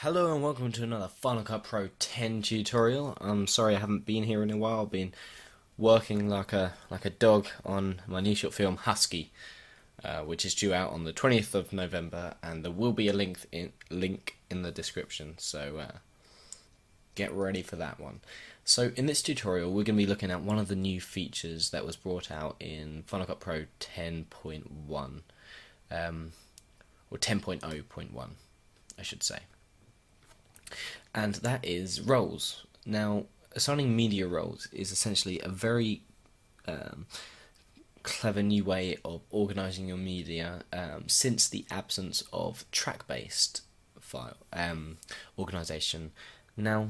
Hello and welcome to another Final Cut Pro 10 tutorial. I'm sorry I haven't been here in a while. I've been working like a dog on my new short film Husky, which is due out on the 20th of November, and there will be a link in the description. So get ready for that one. So in this tutorial, we're going to be looking at one of the new features that was brought out in Final Cut Pro 10.1, or 10.0.1, I should say. And that is roles. Now, assigning media roles is essentially a very clever new way of organizing your media since the absence of track-based file organization. Now,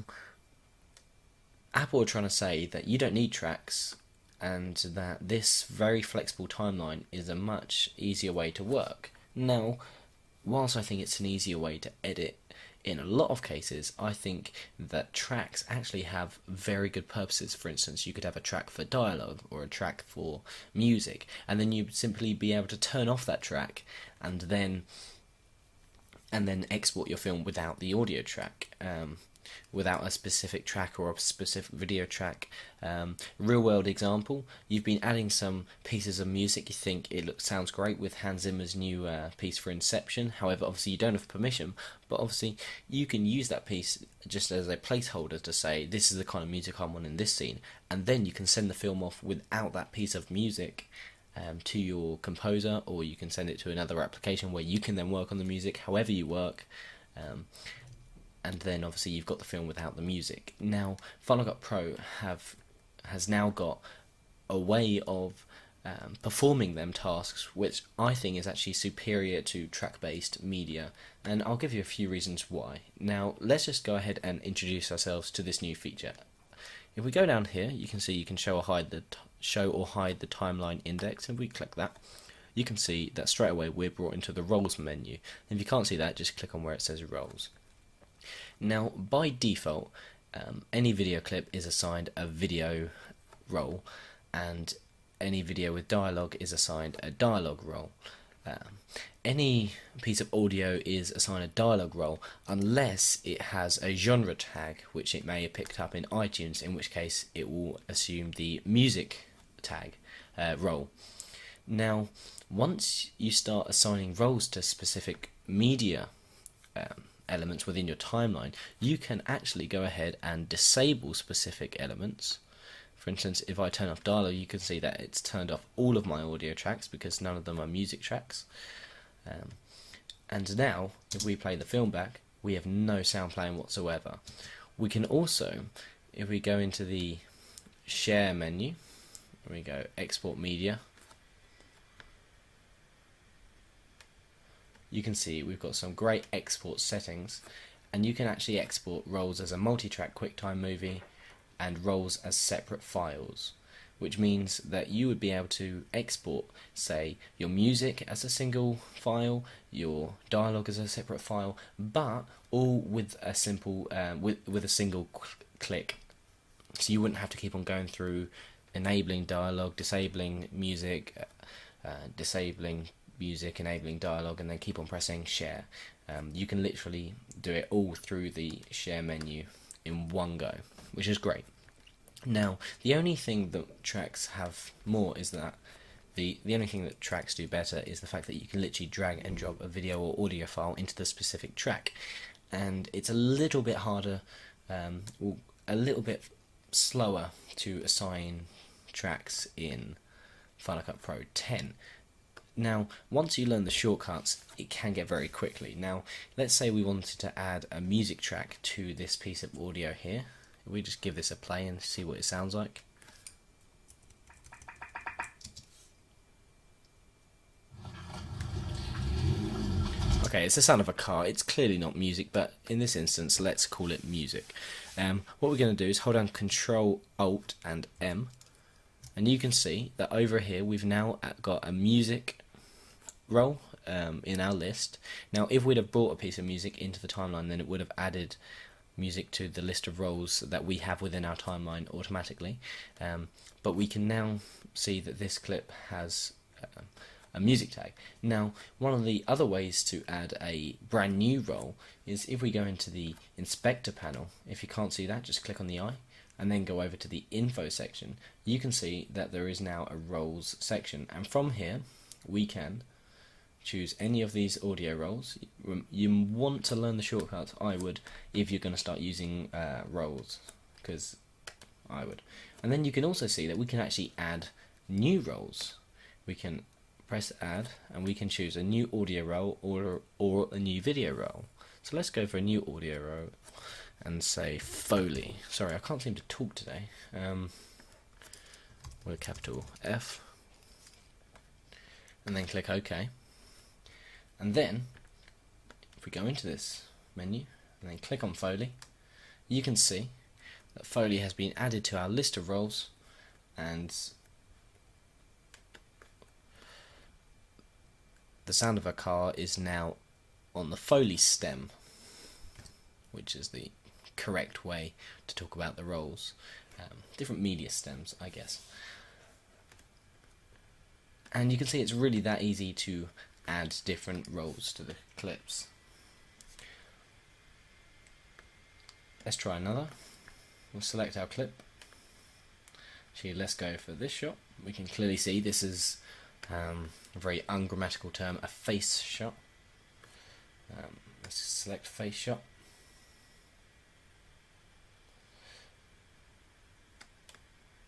Apple are trying to say that you don't need tracks and that this very flexible timeline is a much easier way to work. Now, whilst I think it's an easier way to edit, in a lot of cases, I think that tracks actually have very good purposes. For instance, you could have a track for dialogue or a track for music, and then you'd simply be able to turn off that track and then export your film without the audio track, without a specific track or a specific video track. Real world example, you've been adding some pieces of music, you think it sounds great with Hans Zimmer's new piece for Inception. However, obviously you don't have permission, but obviously you can use that piece just as a placeholder to say this is the kind of music I want in this scene, and then you can send the film off without that piece of music to your composer, or you can send it to another application where you can then work on the music however you work. And then obviously you've got the film without the music. Now, Final Cut Pro has now got a way of performing them tasks, which I think is actually superior to track-based media, and I'll give you a few reasons why. Now, let's just go ahead and introduce ourselves to this new feature. If we go down here, you can see you can show or hide the timeline index, and if we click that, you can see that straight away we're brought into the roles menu. And if you can't see that, just click on where it says roles. Now, by default, any video clip is assigned a video role, and any video with dialogue is assigned a dialogue role. Any piece of audio is assigned a dialogue role unless it has a genre tag, which it may have picked up in iTunes, in which case it will assume the music tag role. Now, once you start assigning roles to specific media elements within your timeline, you can actually go ahead and disable specific elements. For instance, if I turn off dialogue, you can see that it's turned off all of my audio tracks because none of them are music tracks. And now, if we play the film back, we have no sound playing whatsoever. We can also, if we go into the share menu, we go export media, you can see we've got some great export settings, and you can actually export roles as a multi-track QuickTime movie and roles as separate files, which means that you would be able to export, say, your music as a single file, your dialogue as a separate file, but all with a simple with a single click. So you wouldn't have to keep on going through enabling dialogue, disabling music, enabling dialogue, and then keep on pressing share. You can literally do it all through the share menu in one go, which is great. Now, the only thing that tracks have more is that the only thing that tracks do better is the fact that you can literally drag and drop a video or audio file into the specific track, and it's a little bit harder, or a little bit slower to assign tracks in Final Cut Pro 10. Now, once you learn the shortcuts, it can get very quickly. Now, let's say we wanted to add a music track to this piece of audio here. If we just give this a play and see what it sounds like. Okay, it's the sound of a car. It's clearly not music, but in this instance, let's call it music. What we're going to do is hold down Control, Alt, and M, and you can see that over here we've now got a music role in our list. Now, if we'd have brought a piece of music into the timeline, then it would have added music to the list of roles that we have within our timeline automatically. But we can now see that this clip has a music tag. Now, one of the other ways to add a brand new role is if we go into the inspector panel. If you can't see that, just click on the eye and then go over to the info section. You can see that there is now a roles section, and from here we can choose any of these audio roles. You want to learn the shortcuts, I would, if you're going to start using roles, because I would. And then you can also see that we can actually add new roles. We can press add and we can choose a new audio role or a new video role. So let's go for a new audio role and say Foley. Sorry, I can't seem to talk today. With a capital F. And then click OK. And then, if we go into this menu and then click on Foley, you can see that Foley has been added to our list of roles, and the sound of a car is now on the Foley stem, which is the correct way to talk about the roles. Different media stems, I guess. And you can see it's really that easy to add different roles to the clips. Let's try another. We'll select our clip. Actually, let's go for this shot. We can clearly see this is a very ungrammatical term, a face shot. Let's select face shot.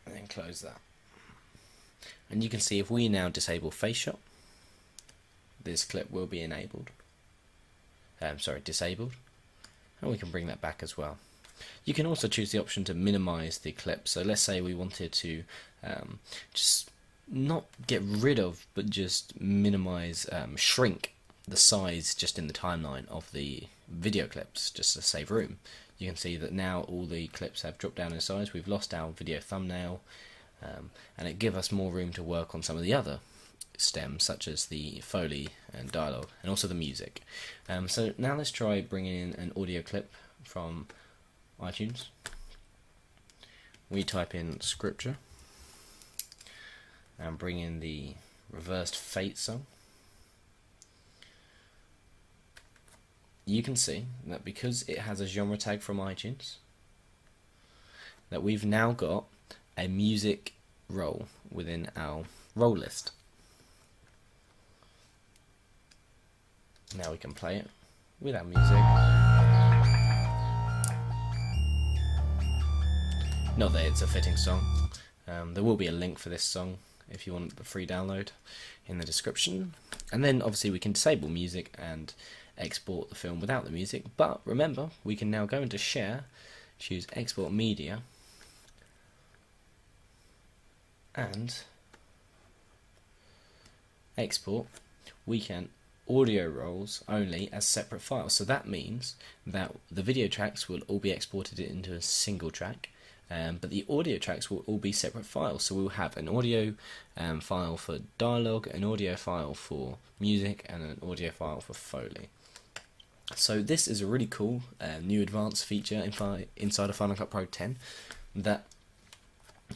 And then close that. And you can see if we now disable face shot, this clip will be enabled. Disabled. And we can bring that back as well. You can also choose the option to minimize the clip. So let's say we wanted to just not get rid of, but just minimize, shrink the size just in the timeline of the video clips, just to save room. You can see that now all the clips have dropped down in size. We've lost our video thumbnail, and it gives us more room to work on some of the other stems, such as the Foley and dialogue, and also the music. So now let's try bringing in an audio clip from iTunes. We type in Scripture and bring in the Reversed Fate song. You can see that because it has a genre tag from iTunes, that we've now got a music role within our role list. Now we can play it with our music. Not that it's a fitting song. There will be a link for this song if you want the free download in the description. And then obviously we can disable music and export the film without the music. But remember, we can now go into Share, choose Export Media, and export. We can audio roles only as separate files. So that means that the video tracks will all be exported into a single track. But the audio tracks will all be separate files, so we'll have an audio file for dialogue, an audio file for music, and an audio file for Foley. So this is a really cool new advanced feature inside of Final Cut Pro 10 that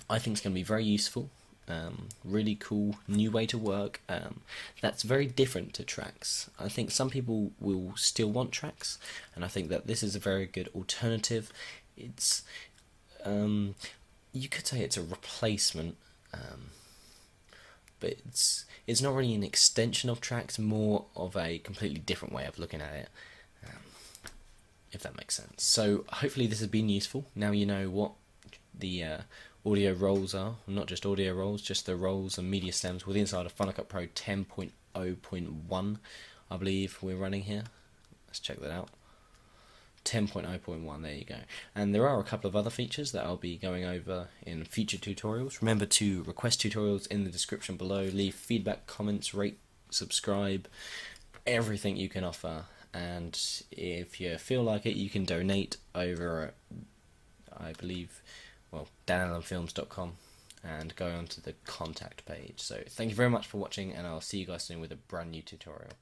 I think is going to be very useful. Really cool new way to work. That's very different to tracks. I think some people will still want tracks, and I think that this is a very good alternative. It's you could say it's a replacement, but it's not really an extension of tracks, more of a completely different way of looking at it, if that makes sense. So hopefully this has been useful. Now you know what the audio roles are, not just audio roles, just the roles and media stems within inside of Final Cut Pro 10.0.1, I believe we're running here. Let's check that out. 10.0.1, there you go. And there are a couple of other features that I'll be going over in future tutorials. Remember to request tutorials in the description below, leave feedback, comments, rate, subscribe, everything you can offer. And if you feel like it, you can donate over at, I believe, well, danallenfilms.com, and go onto the contact page. So thank you very much for watching, and I'll see you guys soon with a brand new tutorial.